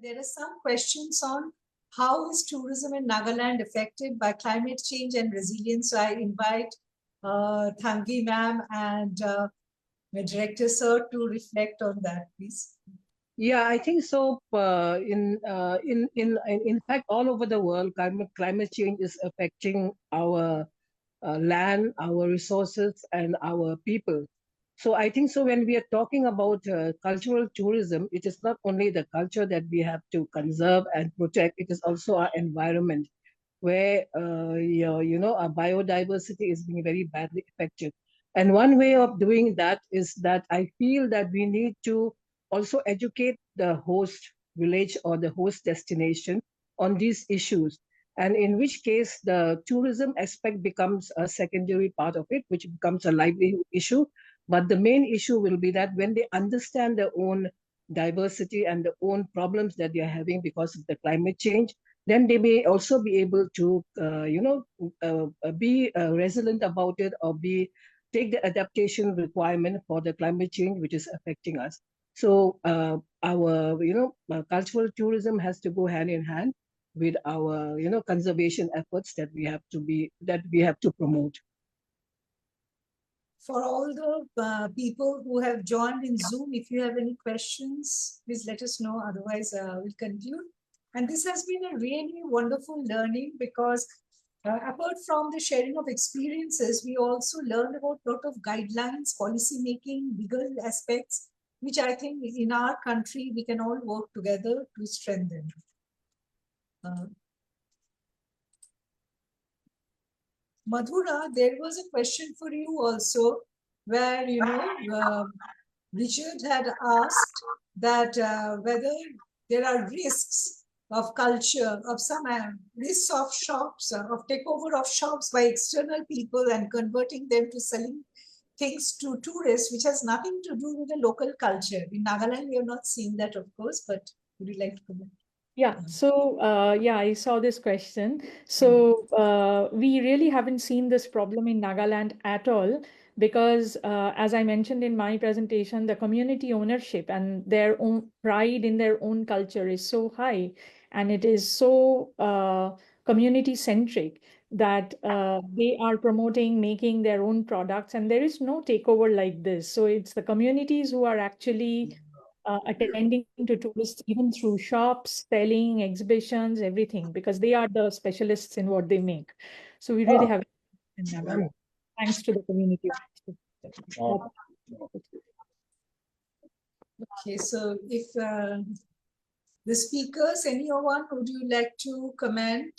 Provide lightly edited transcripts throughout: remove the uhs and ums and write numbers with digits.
There are some questions on how is tourism in Nagaland affected by climate change and resilience. So I invite Thangi ma'am and the director sir to reflect on that, please. Yeah, I think so. In fact, all over the world, climate change is affecting our land, our resources, and our people. So I think so. When we are talking about cultural tourism, it is not only the culture that we have to conserve and protect. It is also our environment, where our biodiversity is being very badly affected. And one way of doing that is that I feel that we need to also educate the host village or the host destination on these issues, and in which case the tourism aspect becomes a secondary part of it, which becomes a livelihood issue. But the main issue will be that when they understand their own diversity and their own problems that they are having because of the climate change, then they may also be able to be resilient about it, or be take the adaptation requirement for the climate change which is affecting us. So our cultural tourism has to go hand in hand with our conservation efforts that we have to promote. For all the people who have joined in Zoom, if you have any questions, please let us know. Otherwise, we'll conclude. And this has been a really wonderful learning, because apart from the sharing of experiences, we also learned about a lot of guidelines, policy making, legal aspects, which I think in our country we can all work together to strengthen. Madhura, there was a question for you also, where Richard had asked that whether there are risks of culture, of some risks of shops, of takeover of shops by external people and converting them to selling things to tourists, which has nothing to do with the local culture. In Nagaland, we have not seen that, of course, but would you like to comment? Yeah, so I saw this question. So we really haven't seen this problem in Nagaland at all, because as I mentioned in my presentation, the community ownership and their own pride in their own culture is so high, and it is so community centric that they are promoting making their own products, and there is no takeover like this. So it's the communities who are actually attending to tourists, even through shops, selling, exhibitions, everything, because they are the specialists in what they make. So we really have in Nagaland, thanks to the community. Okay, so if the speakers, anyone, would you like to comment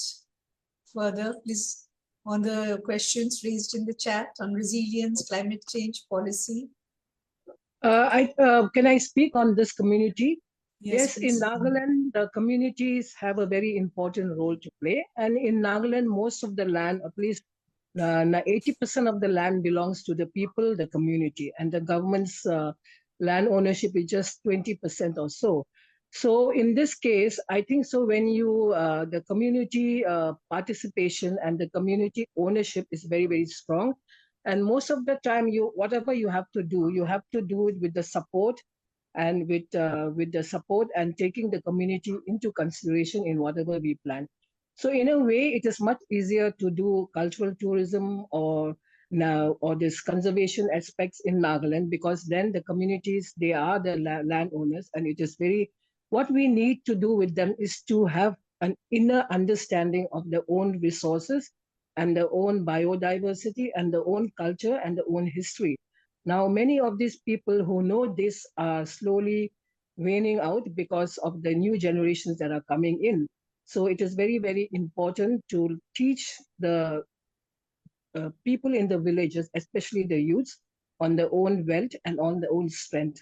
further, please, on the questions raised in the chat on resilience, climate change policy? Can I speak on this community? Yes, In Nagaland, the communities have a very important role to play. And in Nagaland, most of the land, at least 80% of the land belongs to the people, the community, and the government's land ownership is just 20% or so. So in this case, I think so when the community participation and the community ownership is very, very strong. And most of the time, whatever you have to do it with the support, and with the support and taking the community into consideration in whatever we plan. So in a way, it is much easier to do cultural tourism or this conservation aspects in Nagaland, because then the communities, they are the landowners, and it is very, what we need to do with them is to have an inner understanding of their own resources and their own biodiversity and their own culture and their own history. Now, many of these people who know this are slowly waning out because of the new generations that are coming in. So it is very, very important to teach the people in the villages, especially the youths, on their own wealth and on their own strength.